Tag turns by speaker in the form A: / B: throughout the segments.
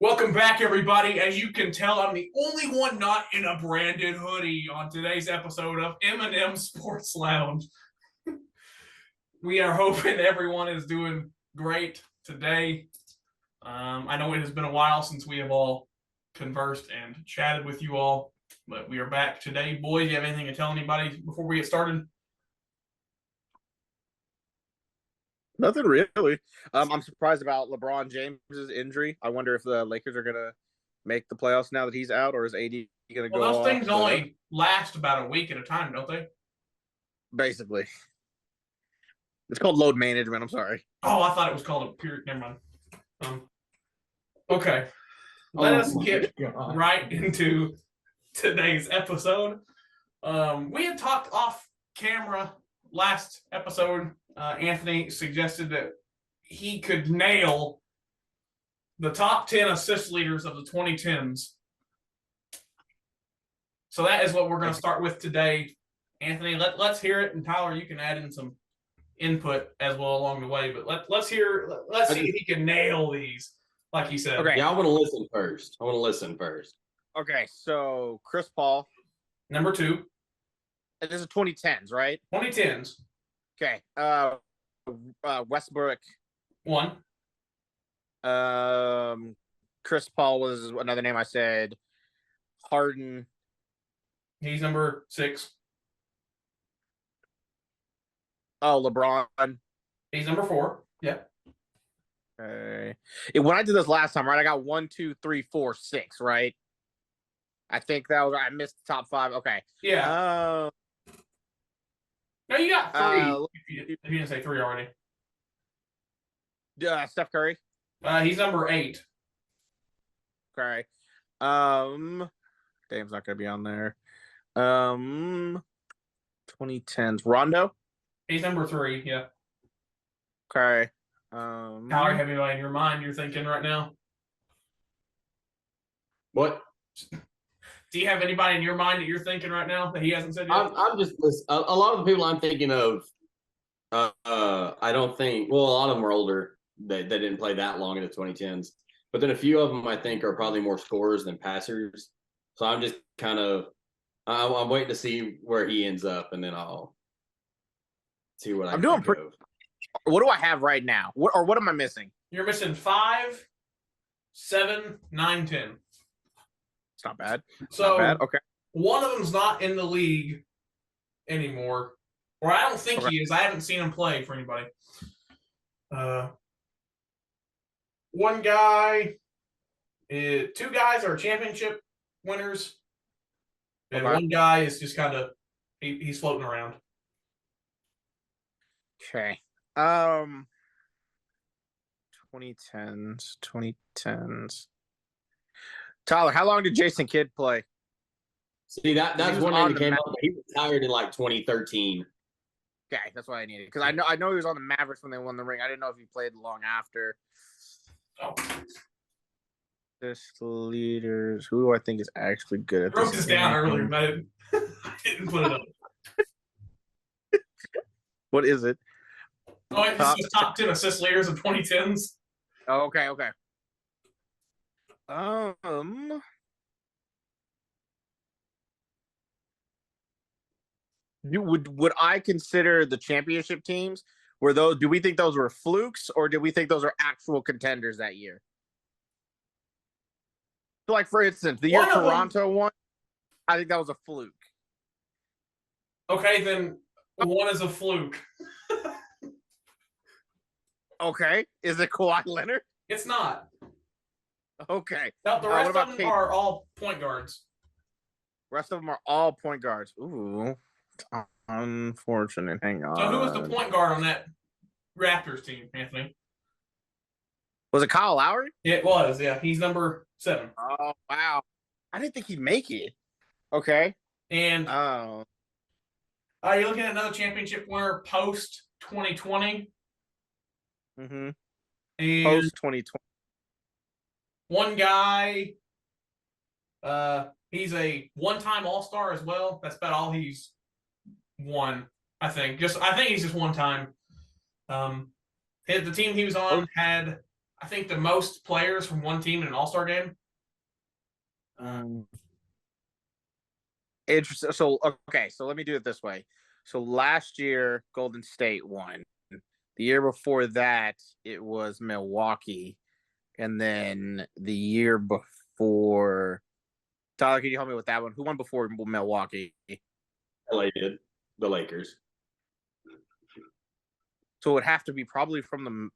A: Welcome back, everybody. As you can tell, I'm the only one not in a branded hoodie on today's episode of M&M Sports Lounge. We are hoping everyone is doing great today. I know it has been a while since we have all conversed and chatted with you all, but we are back today. Boys, do you have anything to tell anybody before we get started?
B: Nothing really. I'm surprised about LeBron James's injury. I wonder if the Lakers are gonna make the playoffs now that he's out, or is AD gonna go
A: Well, those
B: off?
A: things only last about a week at a time, don't they?
B: Basically, it's called load management. I'm sorry.
A: Oh, I thought it was called a period. Never mind. Okay. Let us get right into today's episode. We had talked off camera last episode. Anthony suggested that he could nail the top 10 assist leaders of the 2010s. So that is what we're going to start with today. Anthony, let's hear it, and Tyler, you can add in some input as well along the way. But let's see if he can nail these, like he said.
C: Okay. Yeah, I want to listen first.
B: Okay, so Chris Paul,
A: number 2.
B: And this is 2010s, right?
A: 2010s.
B: Okay. Westbrook.
A: 1.
B: Chris Paul was another name I said. Harden.
A: He's number 6.
B: Oh, LeBron.
A: He's number 4. Yeah.
B: Okay. When I did this last time, right? I got 1, 2, 3, 4, 6, right? I think that was I missed the top 5. Okay.
A: Yeah. No, you got 3. If you didn't say 3 already.
B: Steph Curry.
A: He's number 8.
B: Okay. Dame's not gonna be on there. 2010s. Rondo.
A: He's number 3. Yeah.
B: Okay.
A: Tyler, have anybody in your mind you're thinking right now?
C: What?
A: Do you have anybody in your mind that you're thinking right now that he hasn't said yet?
C: I'm just a lot of the people I'm thinking of. I don't think. Well, a lot of them are older. They didn't play that long in the 2010s. But then a few of them I think are probably more scorers than passers. So I'm just kind of I'm waiting to see where he ends up, and then I'll see what I'm doing.
B: What do I have right now? What am I missing?
A: You're missing 5, 7, 9, 10.
B: It's not bad.
A: So
B: not bad. Okay.
A: One of them's not in the league anymore, or I don't think he is. I haven't seen him play for anybody. One guy, 2 guys are championship winners, and one guy is just kind of he's floating around.
B: Okay. 2010s. Tyler, how long did Jason Kidd play?
C: See, that's one name that came up. He retired in like 2013.
B: Okay, that's what I needed because I know he was on the Mavericks when they won the ring. I didn't know if he played long after.
A: Oh.
B: This leaders. Who do I think is actually good at
A: this? I wrote this down earlier, but I didn't put it up.
B: What is it?
A: Oh, this is top 10 assist leaders of 2010s.
B: Oh, okay. Would I consider the championship teams? Do we think those were flukes, or did we think those are actual contenders that year? So, like, for instance, the year Toronto won, I think that was a fluke.
A: Okay, then one is a fluke.
B: Okay. Is it Kawhi Leonard?
A: It's not.
B: Okay.
A: No, the rest of them are all point guards.
B: Rest of them are all point guards. Ooh. Unfortunate. Hang on.
A: So who was the point guard on that Raptors team, Anthony?
B: Was it Kyle Lowry?
A: It was, yeah. He's number 7.
B: Oh, wow. I didn't think he'd make it. Okay.
A: And are you looking at another championship winner post 2020?
B: Mm-hmm.
A: And
B: post 2020.
A: One guy, he's a one-time All-Star as well. That's about all he's won, I think. I think he's just one time. The team he was on had I think the most players from one team in an All-Star game.
B: Interesting. So okay, so let me do it this way. So last year, Golden State won. The year before that, it was Milwaukee, and then the year before, Tyler, can you help me with that one? Who won before Milwaukee?
C: LA did. The Lakers.
B: So it would have to be probably from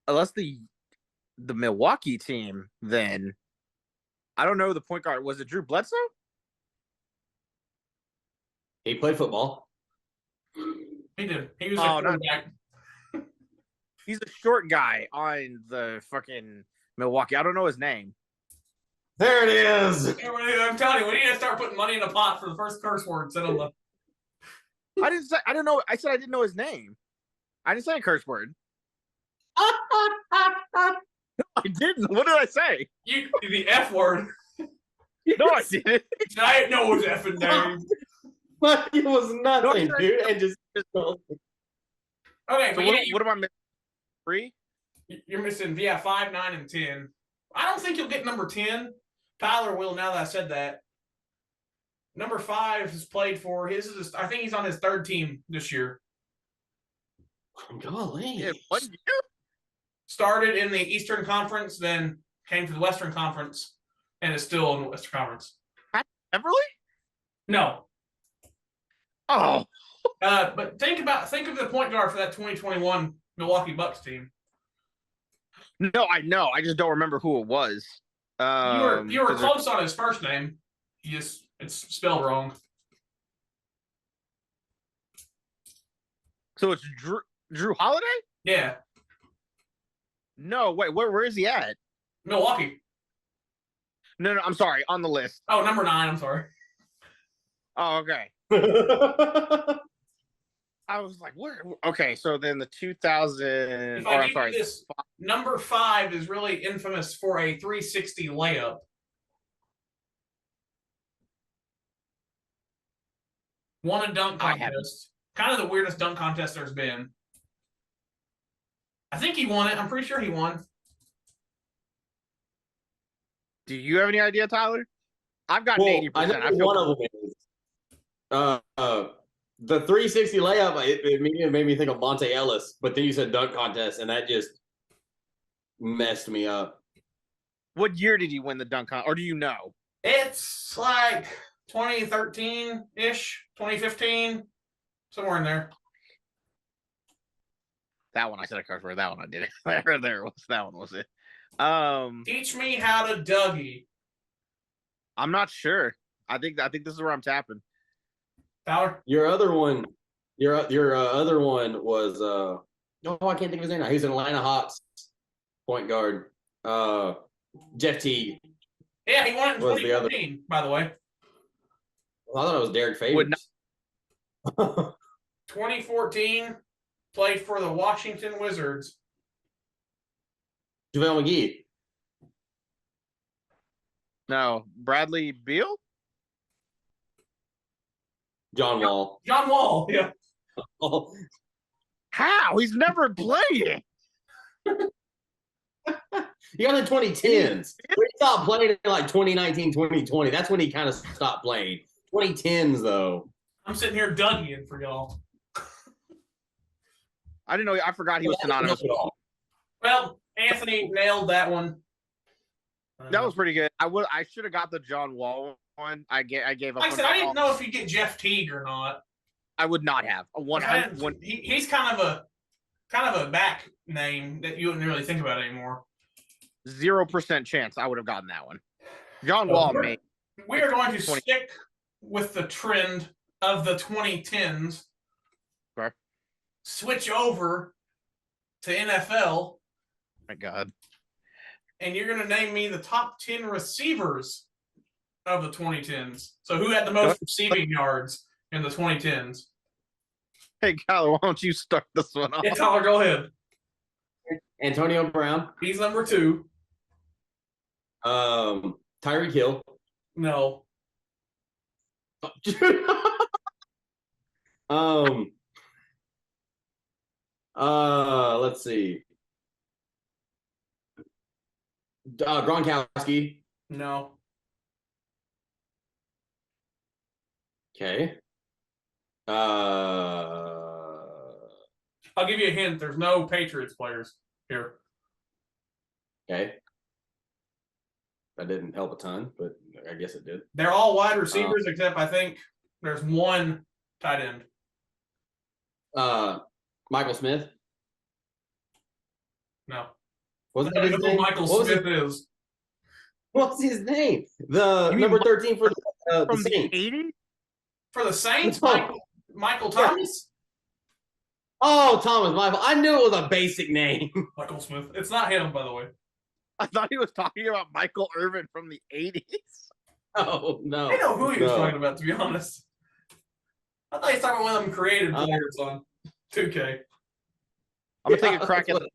B: unless the Milwaukee team. Then I don't know the point guard. Was it Drew Bledsoe?
C: He played football.
A: He did. He was
B: Oh,
A: a
B: not-
A: quarterback.
B: He's a short guy on the fucking Milwaukee. I don't know his name.
C: There it is.
A: I'm telling you, we need to start putting money in a pot for the first curse word. Instead of the
B: I didn't say. I don't know. I said I didn't know his name. I didn't say a curse word. I didn't. What did I say?
A: the F word.
B: No, I didn't.
A: I didn't know his effing name.
C: But it was nothing,
B: No,
C: dude. And just
A: Okay,
B: So
A: but
B: what am I missing? 3?
A: you're missing 5, 9, and 10. I don't think you'll get number 10. Tyler will now that I said that. Number 5 has played for I think he's on his 3rd team this year.
C: golly.
B: Yeah, 1 year.
A: Started in the Eastern Conference, then came to the Western Conference, and is still in the Western Conference.
B: Everly?
A: No.
B: Oh,
A: But think of the point guard for that 2021 Milwaukee Bucks team.
B: no, I know. I just don't remember who it was.
A: You were close on his first name. It's spelled wrong.
B: So it's Drew Holiday?
A: Yeah,
B: No, wait. Where is he at?
A: Milwaukee.
B: No, I'm sorry. On the list.
A: Oh, number 9. I'm sorry.
B: Oh, okay. I was like, where? Okay, so then the 2000.
A: If
B: Oh,
A: I
B: I'm
A: give you
B: sorry.
A: this, number 5 is really infamous for a 360 layup. Won a dunk
B: I haven't.
A: contest. Kind of the weirdest dunk contest there's been. I think he won it. I'm pretty sure he won.
B: Do you have any idea, Tyler? I've got
C: Well,
B: 80%.
C: I know one of them is. The 360 layup, it immediately made me think of Monte Ellis, but then you said dunk contest, and that just messed me up.
B: What year did he win the dunk contest? Or do you know?
A: It's like 2013-ish, 2015, somewhere in there.
B: That one I said a curse word. That one I did it. There was that one was it.
A: Teach me how to Dougie.
B: I'm not sure. I think this is where I'm tapping.
A: Tyler?
C: Your other one, your other one was oh, I can't think of his name now. He's an Atlanta Hawks point guard. Jeff Teague.
A: Yeah, he won it in
C: Was the other-
A: 2014, by the way.
C: Well, I thought it was Derek
B: Would
C: Favors.
A: 2014, played for the Washington Wizards.
C: JaVale McGee.
B: No, Bradley Beal?
C: John Wall.
A: John Wall, yeah.
C: Oh,
B: How? He's never played.
C: he got in the 2010s. He stopped playing in like 2019, 2020. That's when he kind of stopped playing. 2010s, though.
A: I'm sitting here Dougieing for y'all.
B: I didn't know. I forgot he was synonymous.
A: Well, Anthony nailed that one.
B: That was pretty good. I should have got the John Wall one. I gave up.
A: Like I
B: on
A: said, I
B: John
A: didn't
B: Wall.
A: know if you get Jeff Teague or not.
B: I would not have.
A: He's kind of a back name that you wouldn't really think about anymore.
B: 0% chance I would have gotten that one. John Wall, mate.
A: We are going to
B: 20.
A: stick with the trend of the 2010s.
B: Okay.
A: Switch over to NFL,
B: My God.
A: and you're going to name me the top 10 receivers of the 2010s. So who had the most receiving yards in the 2010s?
B: Hey, Kyler, why don't you start this one off?
A: Yeah, Tyler, go ahead.
C: Antonio Brown.
A: He's number 2.
C: Tyreek Hill.
A: No.
C: Let's see. Gronkowski.
A: No.
C: Okay.
A: I'll give you a hint. There's no Patriots players here.
C: Okay. That didn't help a ton, but I guess it did.
A: They're all wide receivers, except I think there's one tight end.
C: Michael Smith.
A: No.
C: Was
A: I
C: that
A: don't
C: his
A: know who
C: name?
A: Michael
C: What was
A: Smith
C: his,
A: is.
C: what's his name? The
B: You mean
C: number 13 for the
B: From the
C: Saints.
B: 80s?
A: For the Saints,
C: No.
A: Michael Thomas?
C: Oh, Thomas Michael. I knew it was a basic name.
A: Michael Smith. It's not him, by the way.
B: I thought he was talking about Michael Irvin from the 80s.
C: Oh, no.
A: I know who he was
C: No.
A: talking about, to be honest. I thought he was talking about one of them created players on 2K.
B: I'm gonna take
C: Yeah,
B: a crack at
C: that's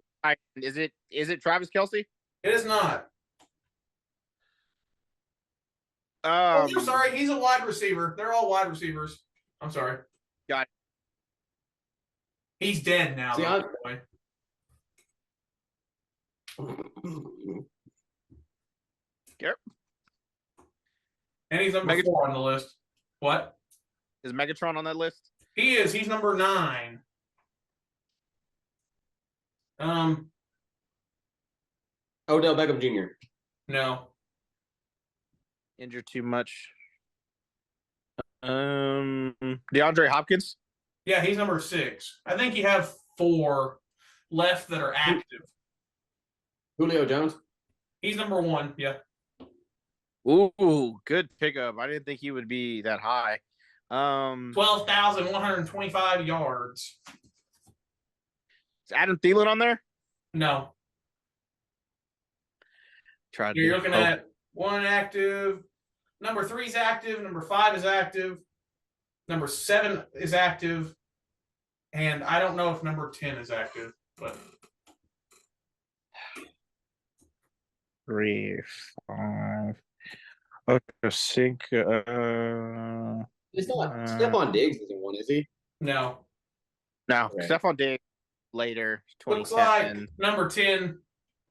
B: the Is it Travis Kelsey?
A: It is not. Oh, I'm sorry. He's a wide receiver. They're all wide receivers. I'm sorry.
B: Got it.
A: He's dead now.
C: See,
A: though, by the way.
B: Yep.
A: And he's number 4 on the list. What?
B: Is Megatron on that list?
A: He is. He's number 9.
C: Odell Beckham Jr.
A: No.
B: Injured too much. DeAndre Hopkins.
A: Yeah, he's number 6. I think you have 4 left that are active.
C: Julio Jones.
A: He's number 1. Yeah.
B: Ooh, good pickup. I didn't think he would be that high.
A: 12,125 yards.
B: Is Adam Thielen on there?
A: No.
B: Tried.
A: You're looking at 1 active. Number 3 is active. Number 5 is active. Number 7 is active. And I don't know if number 10 is active, but
B: 3, 5. Okay, 6.
C: It's not Stephon Diggs isn't one, is he?
A: no.
B: No,
C: Okay.
B: Stephon Diggs later.
A: Looks like
B: 2010.
A: number 10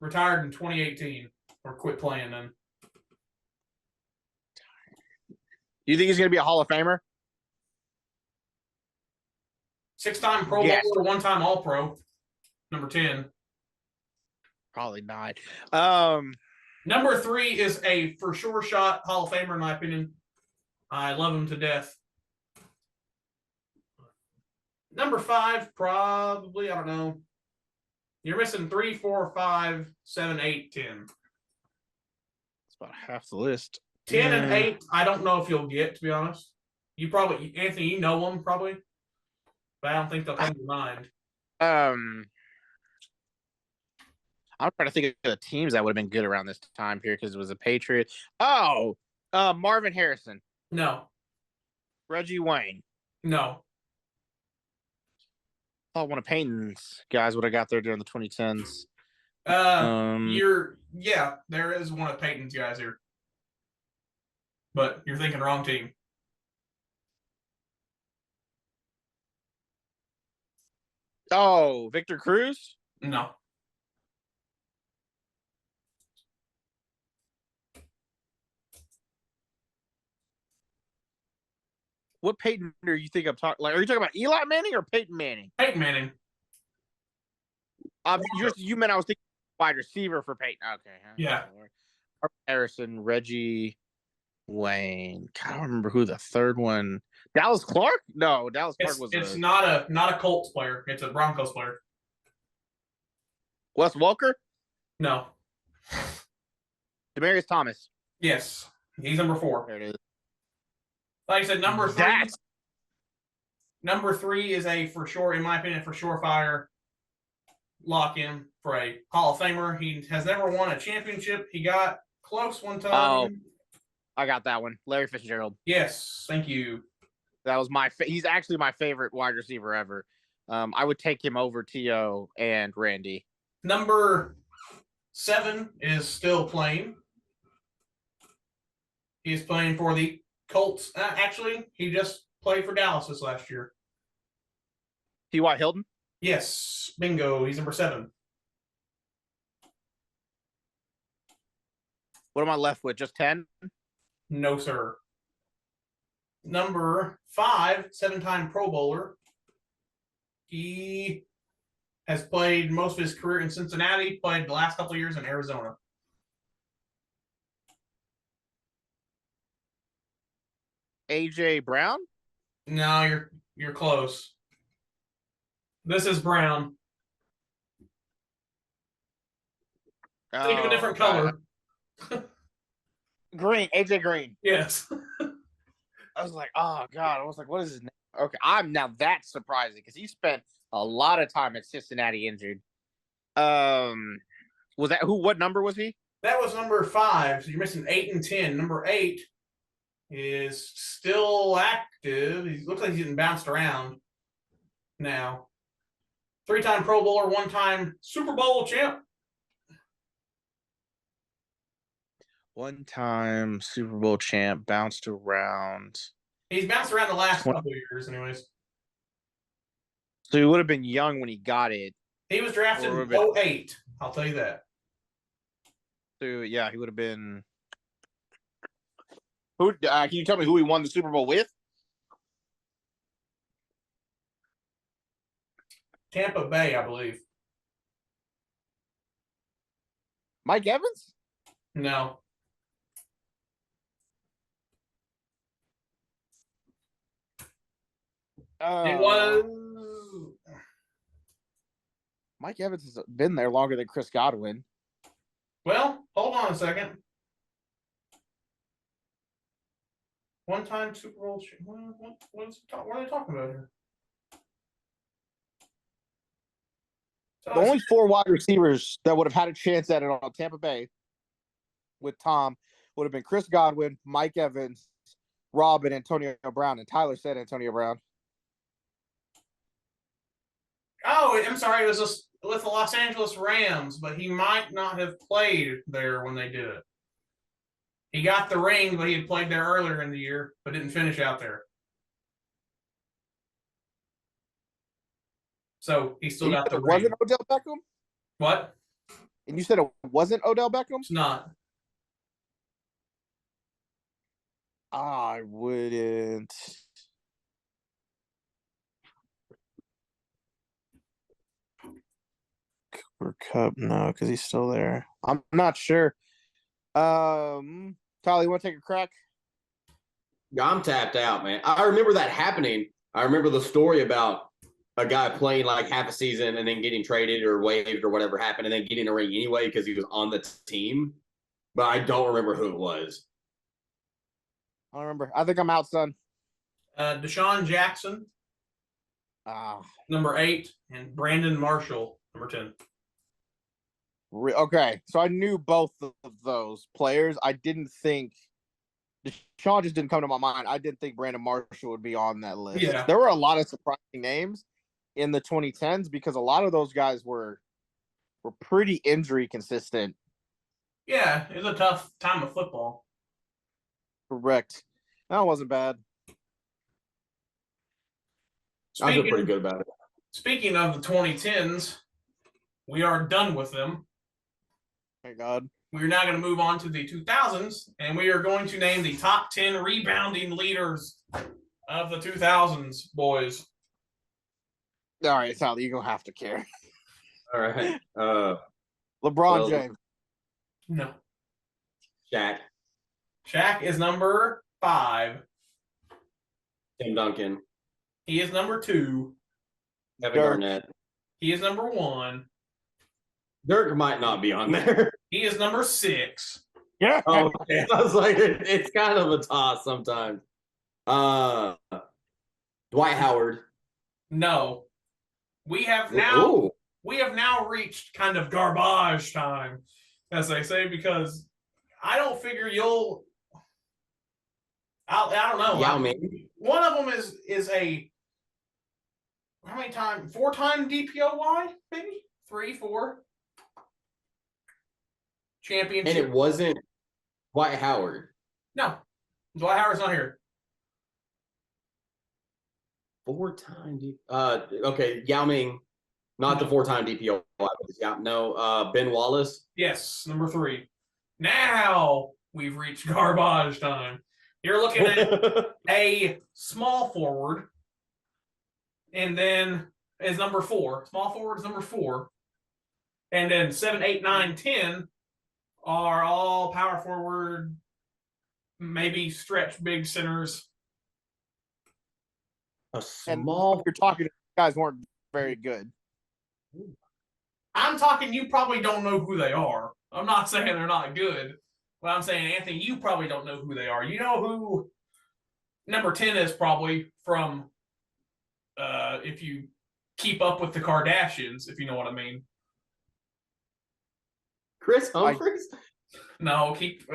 A: retired in 2018 or quit playing then.
B: Do you think he's going to be a Hall of Famer?
A: 6-time Pro
B: Yes.
A: Bowler, 1-time All-Pro. Number 10.
B: Probably not.
A: Number 3 is a for sure shot Hall of Famer, in my opinion. I love him to death. Number 5, probably, I don't know. You're missing 3, 4, 5, 7, 8, 10.
B: It's about half the list.
A: 10 and
B: Yeah.
A: 8, I don't know if you'll get, to be honest. You probably, Anthony, you know them probably. But I don't think they'll come to mind.
B: I'm trying to think of the teams that would have been good around this time period because it was a Patriot. Oh, Marvin Harrison,
A: No.
B: Reggie Wayne.
A: No.
B: I thought one of Peyton's guys would have got there during the 2010s.
A: There is one of Peyton's guys here. But you're thinking wrong team.
B: Oh, Victor Cruz.
A: No.
B: What Peyton are you think I'm talking? Like, are you talking about Eli Manning or Peyton Manning?
A: Peyton Manning.
B: You meant I was thinking wide receiver for Peyton. Okay.
A: Yeah.
B: Marvin Harrison, Reggie Wayne. God, I don't remember who the third one. Dallas Clark? No, Dallas Clark
A: It's not a Colts player. It's a Broncos player.
B: Wes Welker,
A: No.
B: Demaryius Thomas.
A: Yes. He's number 4.
B: There it is.
A: Like I said, number 3.
B: That's
A: Number 3 is a for sure, in my opinion, for surefire lock-in for a Hall of Famer. He has never won a championship. He got close one time.
B: Oh. I got that one. Larry Fitzgerald.
A: Yes, thank you.
B: That was he's actually my favorite wide receiver ever. I would take him over T.O. and Randy.
A: Number 7 is still playing. He's playing for the Colts. Actually, he just played for Dallas this last year.
B: T.Y. Hilton?
A: Yes, bingo. He's number 7.
B: What am I left with? Just 10?
A: No, sir. Number 5, 7-time Pro Bowler. He has played most of his career in Cincinnati, played the last couple of years in Arizona.
B: AJ Brown?
A: No, you're close. This is Brown. Think of a different color.
B: Green. AJ Green.
A: Yes.
B: I was like, oh God. I was like, what is his name? Okay. That's surprising because he spent a lot of time at Cincinnati injured. Was that what number was he?
A: That was number 5. So you're missing 8 and 10. Number 8 is still active. He looks like he's getting bounced around now. 3-time Pro Bowler, 1-time Super Bowl champ.
B: 1-time Super Bowl champ, bounced around.
A: He's bounced around the last couple of years, anyways.
B: So he would have been young when he got it.
A: He was drafted in 08. I'll tell you that.
B: So yeah, he would have been. Who? Can you tell me who he won the Super Bowl with?
A: Tampa Bay, I believe.
B: Mike Evans?
A: No. It was
B: Mike Evans has been there longer than Chris Godwin.
A: well, hold on a second. 1-time Super Bowl. What are they talking about here? So
B: The only 4 wide receivers that would have had a chance at it on Tampa Bay with Tom would have been Chris Godwin, Mike Evans, Rob, and Antonio Brown. And Tyler said Antonio Brown.
A: Oh, I'm sorry. It was with the Los Angeles Rams, but he might not have played there when they did it. He got the ring, but he had played there earlier in the year, but didn't finish out there. So he still got the ring.
B: Wasn't Odell Beckham?
A: What?
B: And you said it wasn't Odell Beckham?
A: It's not.
B: I wouldn't. Cooper Kupp, no, because he's still there. I'm not sure. Tyler, you want to take a crack?
C: I'm tapped out, man. I remember that happening. I remember the story about a guy playing like half a season and then getting traded or waived or whatever happened and then getting a ring anyway because he was on the team. But I don't remember who it was.
B: I don't remember. I think I'm out, son.
A: Deshaun Jackson, number 8, and Brandon Marshall, number 10.
B: Okay, so I knew both of those players. I didn't think Deshaun just didn't come to my mind. I didn't think Brandon Marshall would be on that list.
A: Yeah.
B: There were a lot of surprising names in the 2010s because a lot of those guys were pretty injury consistent.
A: Yeah, it was a tough time of football.
B: Correct. That wasn't bad.
C: I feel pretty good about it.
A: Speaking of the 2010s, we are done with them.
B: Thank God.
A: We're now going to move on to the 2000s, and we are going to name the top 10 rebounding leaders of the 2000s, boys.
B: All right, Sally, you're going to have to care.
C: All right.
B: LeBron James.
A: No.
C: Shaq.
A: Shaq is number 5.
C: Tim Duncan.
A: He is number 2.
C: Kevin
B: Dirk.
C: Garnett.
A: He is number 1.
C: Dirk might not be on there.
A: He is number 6.
B: Yeah.
C: Oh, okay. I was like, it's kind of a toss sometimes. Dwight Howard.
A: No. We have now reached kind of garbage time, as they say, because I don't figure I don't know.
C: Yao Ming.
A: One of them is a how many times? 4-time DPOY, maybe 3, 4 championship.
C: And it wasn't Dwight Howard.
A: No, Dwight Howard's not here.
C: 4-time okay, Yao Ming, not the 4-time DPO. No, Ben Wallace.
A: Yes, number 3. Now we've reached garbage time. You're looking at a small forward, and then is number 4. Small forward is number 4. And then 7, 8, 9, 10 are all power forward, maybe stretch big centers.
C: A
B: And
C: small.
B: you're talking, guys weren't very good.
A: I'm talking, you probably don't know who they are. I'm not saying they're not good. But I'm saying, Anthony, you probably don't know who they are. You know who number 10 is probably from if you keep up with the Kardashians, if you know what I mean.
C: Chris Humphries?
A: No, keep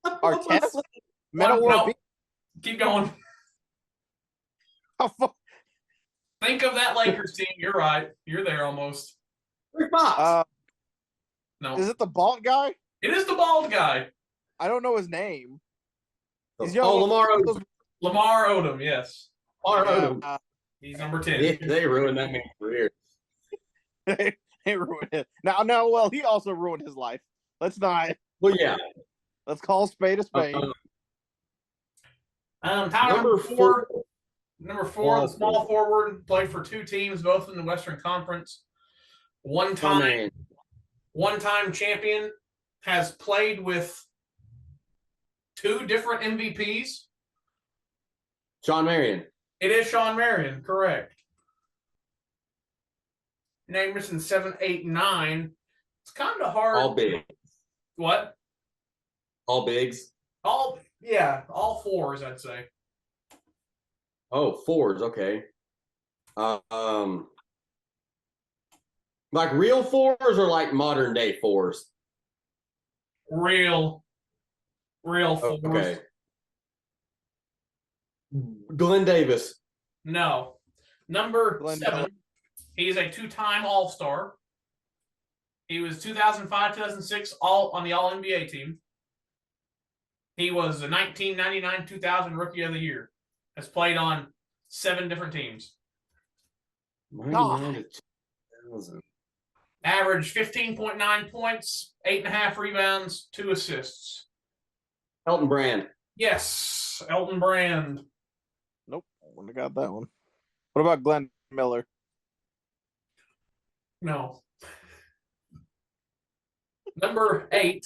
B: Artest? Metal
A: no,
B: War
A: keep going. Think of that Lakers team. You're right. You're there almost.
C: Rick Fox.
A: No,
B: Is it the bald guy?
A: it is the bald guy,
B: I don't know his name. He's
C: Lamar Odom.
A: Lamar Odom. Yes,
C: Lamar Odom.
A: he's number 10.
C: They ruined that man's career.
B: He ruined it. Now, well, he also ruined his life. Let's not.
C: Well, yeah.
B: Let's call a spade a spade.
A: Tyler,
C: Number 4.
A: Number 4, the small forward, played for 2 teams, both in the Western Conference. One-time champion, has played with 2 different MVPs.
C: Shawn Marion.
A: It is Shawn Marion, correct. Name missing 7, 8, 9. It's kind of hard.
C: All big.
A: What?
C: All bigs.
A: All 4s, I'd say.
C: Oh, 4s. Okay. Like real 4s or like modern day 4s?
A: Real 4s.
C: Okay. Glenn Davis.
A: No. Number
B: Glenn
A: 7.
B: Miller.
A: He's a 2-time All-Star. He was 2005, 2006 on the All-NBA team. He was the 1999-2000 Rookie of the Year. Has played on 7 different teams. Averaged 15.9 points, 8.5 rebounds, 2 assists.
C: Elton Brand.
A: Yes, Elton Brand.
B: Nope, I wouldn't have got that one. What about Glenn Miller?
A: No. Number 8.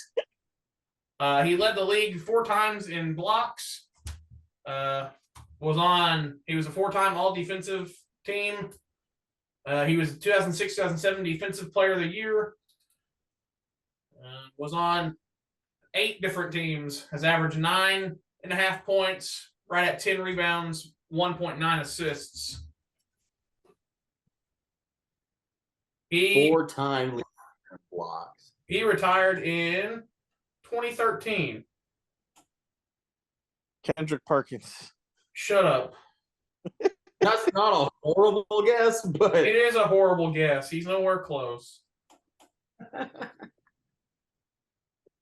A: He led the league 4 times in blocks. He was a 4-time All-Defensive team. He was 2006-2007 Defensive Player of the Year. Was on 8 different teams. Has averaged 9.5 points, right at 10 rebounds, 1.9 assists.
C: 4-time leader blocks.
A: He retired in 2013.
B: Kendrick Perkins.
A: Shut up.
C: That's not a horrible guess, but
A: It is a horrible guess. He's nowhere close.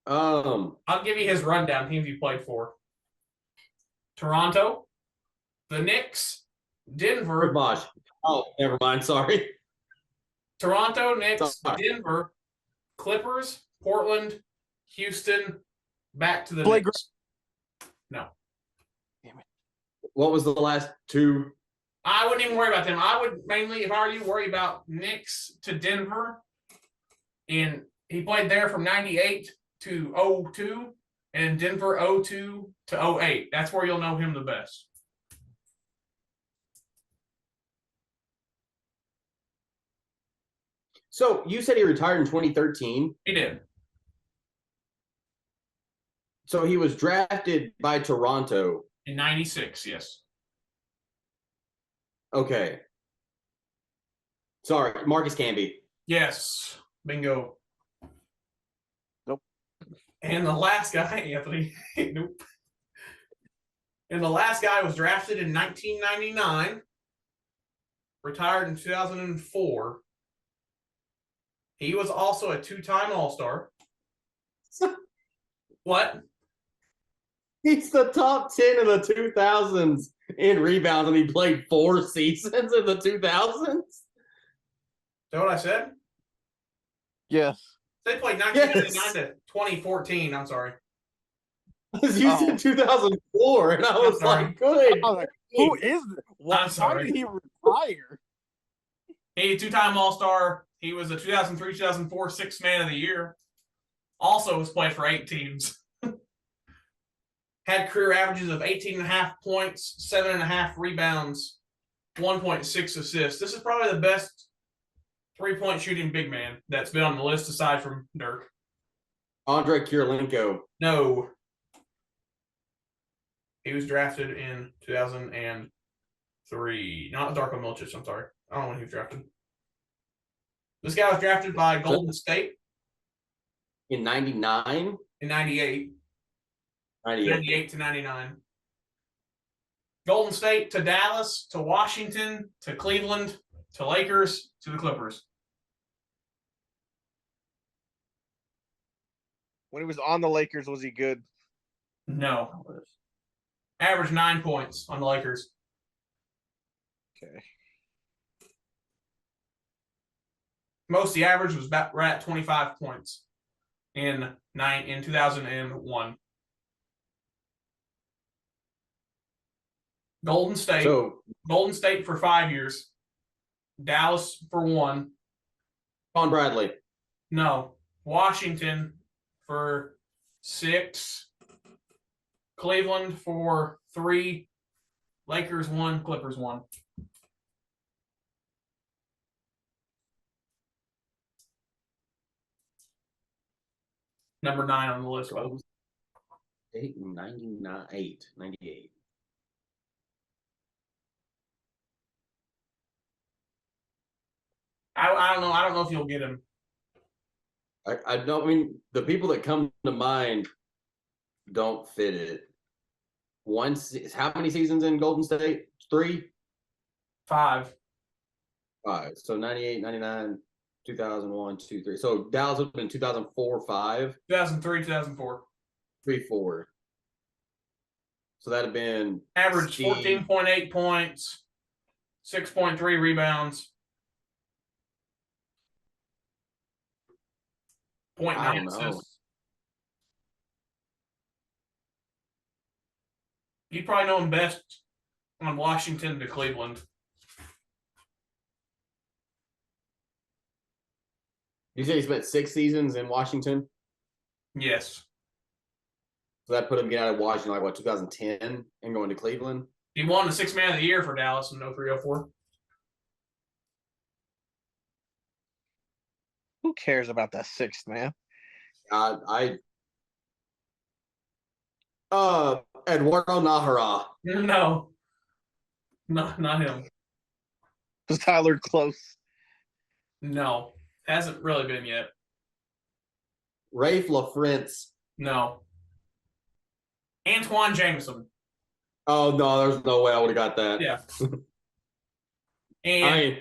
A: I'll give you his rundown teams he played for. Toronto, the Knicks, Denver.
C: Bosh. Oh, never mind. Sorry.
A: Toronto, Knicks,
C: Sorry.
A: Denver, Clippers, Portland, Houston, back to the
B: Blake
A: Knicks. No.
C: What was the last 2?
A: I wouldn't even worry about them. I would mainly, if I were you, worry about Knicks to Denver. And he played there from 98 to 02 and Denver 02 to 08. That's where you'll know him the best.
C: So you said he retired in 2013.
A: He did.
C: So he was drafted by Toronto.
A: In 96, yes.
C: Okay. Sorry, Marcus Camby.
A: Yes. Bingo.
B: Nope.
A: And the last guy, Anthony. Nope. And the last guy was drafted in 1999. Retired in 2004. He was also a 2-time All-Star. What?
C: He's the top 10 of the 2000s in rebounds, and he played 4 seasons in the 2000s.
A: Is that what I said?
B: Yes.
A: They played 1999 to 2014. I'm sorry.
C: You said 2004, and I was
A: sorry.
C: like, good.
B: I was like, who is this? Why
A: sorry.
B: did he retire?
A: He's a two-time All-Star. He was a 2003-2004 Sixth Man of the Year. Also was played for 8 teams. Had career averages of 18.5 points, 7.5 rebounds, 1.6 assists. This is probably the best three-point shooting big man that's been on the list aside from Dirk.
C: Andre Kirilenko.
A: No. He was drafted in 2003. Not Darko Milicic, I'm sorry. I don't know when he was drafted. This guy was drafted by Golden State
C: In 99?
A: in 98.
C: 98.
A: 98 to 99. Golden State to Dallas to Washington to Cleveland to Lakers to the Clippers.
B: When he was on the Lakers, was he good?
A: No. Averaged 9 points on the Lakers.
B: Okay.
A: Most of the average was about right at 25 points in 2001. Golden State.
C: So,
A: Golden State for 5 years. Dallas for 1.
C: Von Bradley.
A: No. Washington for 6. Cleveland for 3. Lakers 1. Clippers 1. Number 9 on the list.
C: Golden State 98.
A: I don't know. I don't know if you'll get him.
C: I don't mean the people that come to mind don't fit it. How many seasons in Golden State? 3?
A: 5.
C: 5. So 98, 99, 2001, 2, 3. So Dallas would have been 2004, 5.
A: 2003, 2004.
C: 3, 4. So that'd have been
A: Average 14.8 points, 6.3 rebounds, 0.9 assists. You probably know him best on Washington to Cleveland.
C: You say he spent 6 seasons in Washington?
A: Yes.
C: So that put him getting out of Washington like what, 2010 and going to Cleveland?
A: He won the Sixth Man of the Year for Dallas in 03-04.
B: Who cares about that 6th man?
C: Eduardo Nahara.
A: No. Not him.
B: Was Tyler close?
A: No. Hasn't really been yet.
C: Rafe LaFrentz.
A: No. Antoine Jameson.
C: Oh no, there's no way I would have got that.
A: Yeah. And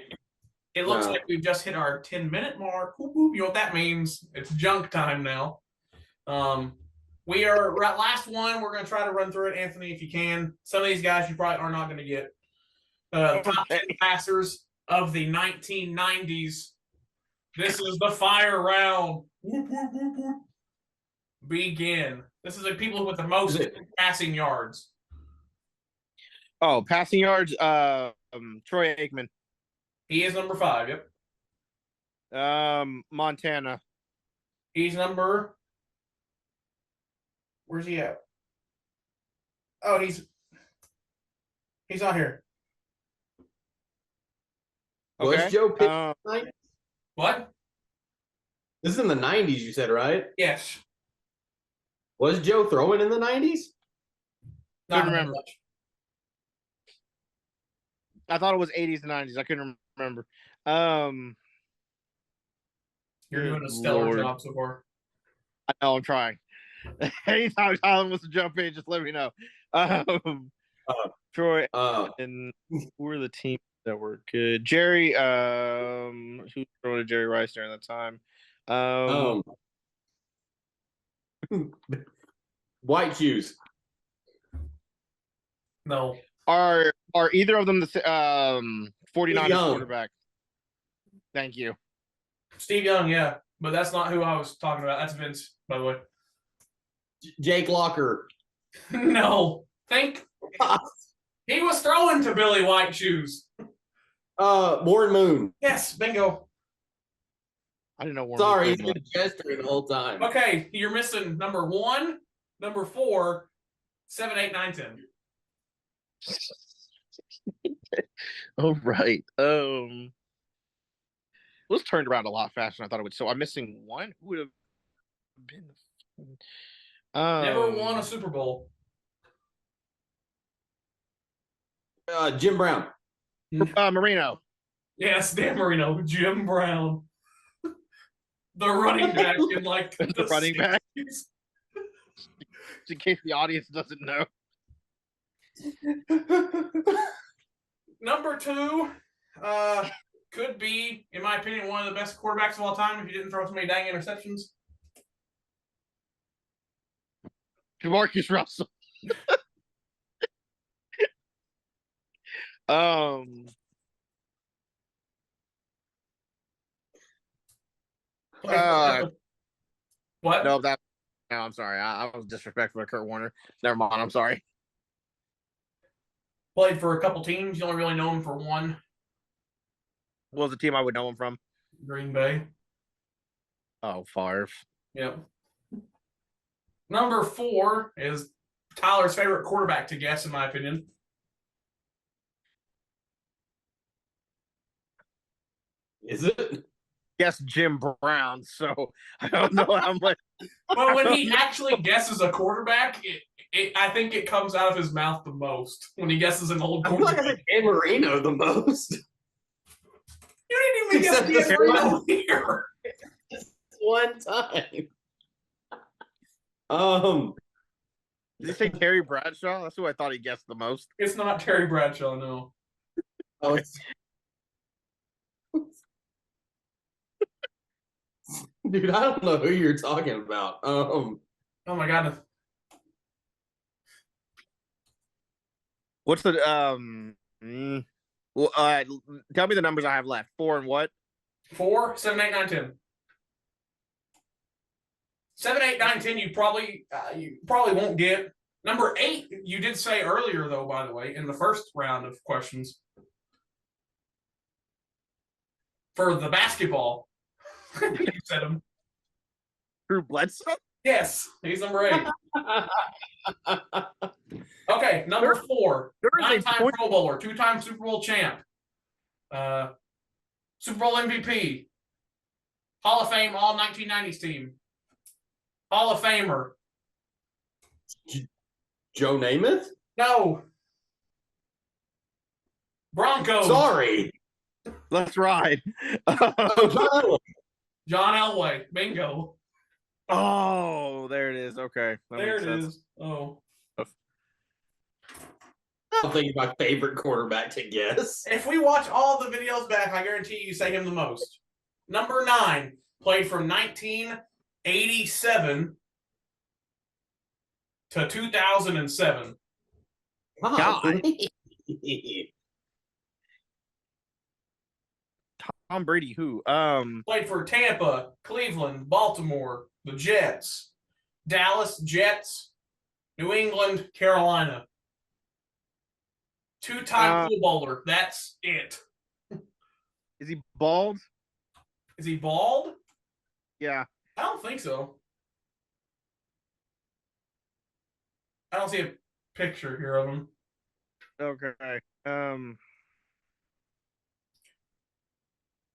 A: it looks like we've just hit our 10-minute mark. Whoop, whoop. You know what that means? It's junk time now. We're at last one. We're going to try to run through it, Anthony, if you can. Some of these guys you probably are not going to get. Top 10 passers of the 1990s. This is the fire round. Whoop, whoop, whoop, whoop. Begin. This is the people with the most passing yards.
B: Oh, passing yards. Troy Aikman.
A: He is number 5. Yep.
B: Montana.
A: He's number. Where's he at? Oh, he's not here.
C: Was
B: Okay.
C: Joe Pitt?
A: What?
C: This is in the 90s, you said, right?
A: Yes.
C: Was Joe throwing in the 90s?
A: Not
B: Couldn't remember.
A: much.
B: I thought it was 80s and 90s. I couldn't remember.
A: You're doing a stellar
B: Lord.
A: job so far.
B: I know I'm trying. Anytime Tyler wants to jump in, just let me know. Troy and who were the teams that were good? Jerry, who was throwing to Jerry Rice during that time?
C: White shoes.
A: No.
B: Are either of them the 49ers
C: Young.
B: quarterback? Thank you.
A: Steve Young, yeah. but that's not who I was talking about. That's Vince, by the way.
C: Jake Locker.
A: No, think he was throwing to Billy White shoes.
C: Warren Moon.
A: Yes, bingo.
B: I didn't know. Warren
C: Sorry,
B: was
C: he's
B: playing
C: been gesturing the whole time.
A: Okay, you're missing number 1, number 4, 7, 8, 9, 10.
B: Oh right. Was turned around a lot faster than I thought it would. So I'm missing one. Who would have been?
A: Never won a Super Bowl.
C: Jim Brown.
B: Marino.
A: Yes, Dan Marino, Jim Brown. The running back in like
B: The running back.
A: 60s.
B: In case the audience doesn't know.
A: Number 2, could be, in my opinion, one of the best quarterbacks of all time if he didn't throw so many dang interceptions.
B: Marcus Russell.
A: What?
B: No, I'm sorry. I was disrespectful to Kurt Warner. Never mind. I'm sorry.
A: Played for a couple teams. You only really know him for one.
B: What was the team I would know him from?
A: Green Bay.
B: Oh, Favre.
A: Yep. Number 4 is Tyler's favorite quarterback to guess, in my opinion.
C: Is it?
B: Yes, Jim Brown. So I don't know how much.
A: But when he actually guesses a quarterback, I think it comes out of his mouth the most when he guesses an old
C: I feel like
A: quarterback.
C: I said Dan Marino the most.
A: You didn't even
C: Except
A: guess
C: this
A: Dan Marino
C: one.
A: here.
C: One time.
B: Did you say Terry Bradshaw? That's who I thought he guessed the most.
A: It's not Terry Bradshaw, no.
C: Oh, it's... Dude, I don't know who you're talking about.
A: Oh my goodness.
B: What's the well, tell me the numbers I have left. 4 and what?
A: 4, 7, 8, 9, 10. 7, 8, 9, 10. You probably won't get. Number 8, you did say earlier though. By the way, in the first round of questions for the basketball, you said him.
B: Drew Bledsoe?
A: Yes, he's number 8. Okay, number 4.
B: There is a
A: 9-time Pro Bowler, 2-time Super Bowl champ, Super Bowl MVP, Hall of Fame All 1990s team, Hall of Famer.
C: Joe Namath?
A: No. Broncos.
C: Sorry.
B: Let's ride.
A: John Elway. Bingo.
B: Oh, there it is. Okay.
A: There it is. Oh.
C: I'm thinking my favorite quarterback to guess.
A: If we watch all the videos back, I guarantee you say him the most. Number 9, played from 1987 to 2007.
B: God. Tom Brady, who?
A: Played for Tampa, Cleveland, Baltimore, the Jets, Dallas, Jets, New England, Carolina. 2-time Pro Bowler. That's it.
B: Is he bald?
A: Is he bald?
B: Yeah.
A: I don't think so. I don't see a picture here of him.
B: Okay.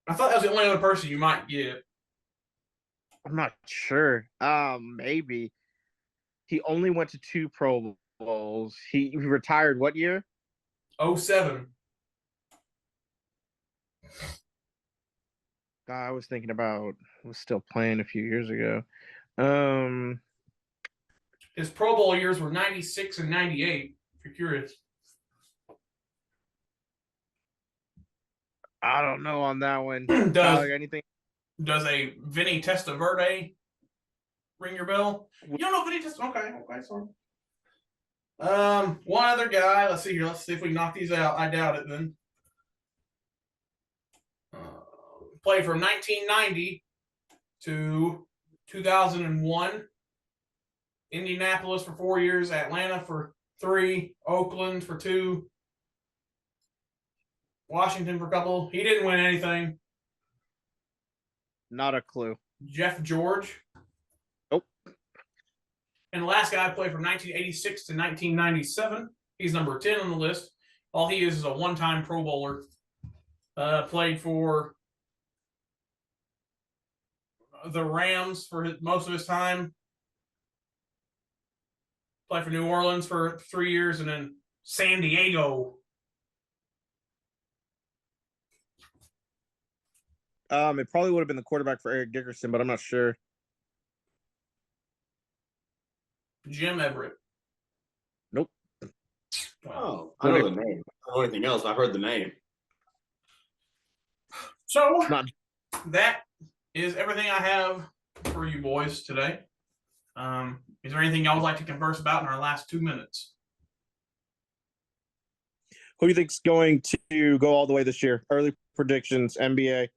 A: I thought that was the only other person you might get.
B: I'm not sure. Maybe. He only went to 2 Pro Bowls. He retired what year?
A: 07.
B: I was thinking about was still playing a few years ago.
A: His Pro Bowl years were 96 and 98, if you're curious.
B: I don't know on that one.
A: Does
B: anything?
A: Does a Vinny Testaverde ring your bell? You don't know Vinny Testaverde? Okay, sorry. One other guy. Let's see here. Let's see if we can knock these out. I doubt it then. Played from 1990 to 2001. Indianapolis for 4 years, Atlanta for 3, Oakland for 2, Washington for a couple. He didn't win anything.
B: Not a clue.
A: Jeff George.
B: Nope.
A: And the last guy played from 1986 to 1997. He's number 10 on the list. All he is a one-time Pro Bowler. Played for the Rams for most of his time. Played for New Orleans for 3 years, and then San Diego.
B: It probably would have been the quarterback for Eric Dickerson, but I'm not sure.
A: Jim Everett.
B: Nope.
C: Oh, I know the name. I don't know anything else. I've heard the name.
A: So
B: Not-
A: that is everything I have for you boys today. Is there anything y'all would like to converse about in our last 2 minutes?
B: Who do you think's going to go all the way this year? Early predictions, NBA.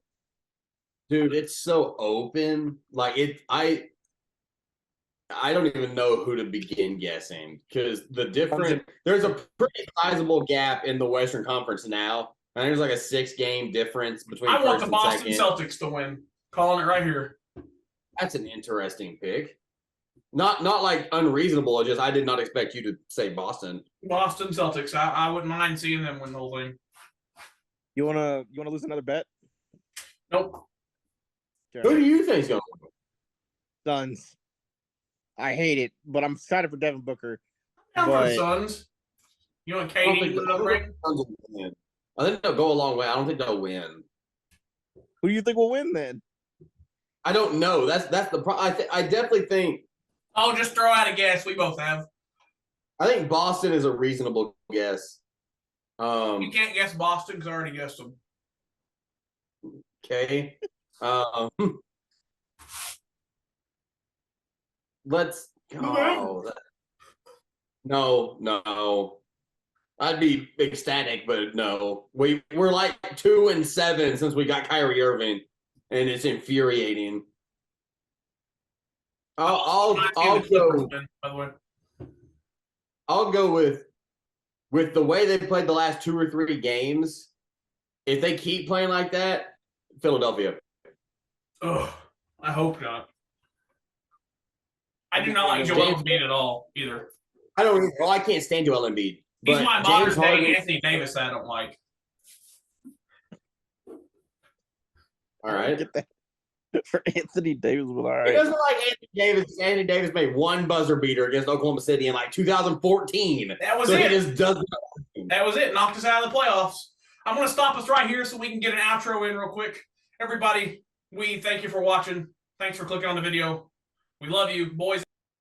C: Dude, it's so open. Like I don't even know who to begin guessing because there's a pretty sizable gap in the Western Conference now. And there's like a 6-game difference between
A: I want
C: first
A: the
C: and
A: Boston
C: second.
A: Celtics to win. Calling it right here.
C: That's an interesting pick. Not like unreasonable. Just I did not expect you to say Boston.
A: Boston Celtics. I wouldn't mind seeing them win the whole thing.
B: You wanna lose another bet?
A: Nope.
C: Who do you think's going to win?
B: Suns. I hate it, but I'm excited for Devin Booker.
A: Down for the
B: But-
A: Suns. You want
C: I don't
A: KD
C: think
A: to
C: the
A: break?
C: Suns will win. I think they'll go a long way. I don't think they'll win.
B: Who do you think will win then?
C: I don't know. That's the problem. I definitely think
A: I'll just throw out a guess. We both have.
C: I think Boston is a reasonable guess.
A: You can't guess Boston because I already guessed them.
C: Okay. Let's go. No. I'd be ecstatic, but no. We're like 2-7 since we got Kyrie Irving, and it's infuriating. I'll go.
A: By the way,
C: I'll go with the way they played the last 2 or 3 games. If they keep playing like that, Philadelphia.
A: ugh, I hope not. I do not like Joel Embiid at all either.
C: I can't stand Joel Embiid.
A: He's
C: But
A: my
C: James
A: modern day
C: Harden-
A: Anthony Davis that I don't like.
C: All right.
B: Get that for Anthony Davis, but all
C: It
B: right.
C: doesn't like Anthony Davis. Anthony Davis made 1 buzzer beater against Oklahoma City in like 2014.
A: That was
C: So he
A: it.
C: just doesn't.
A: That was it. Knocked us out of the playoffs. I'm going to stop us right here so we can get an outro in real quick. Everybody, we thank you for watching. Thanks for clicking on the video. We love you, boys.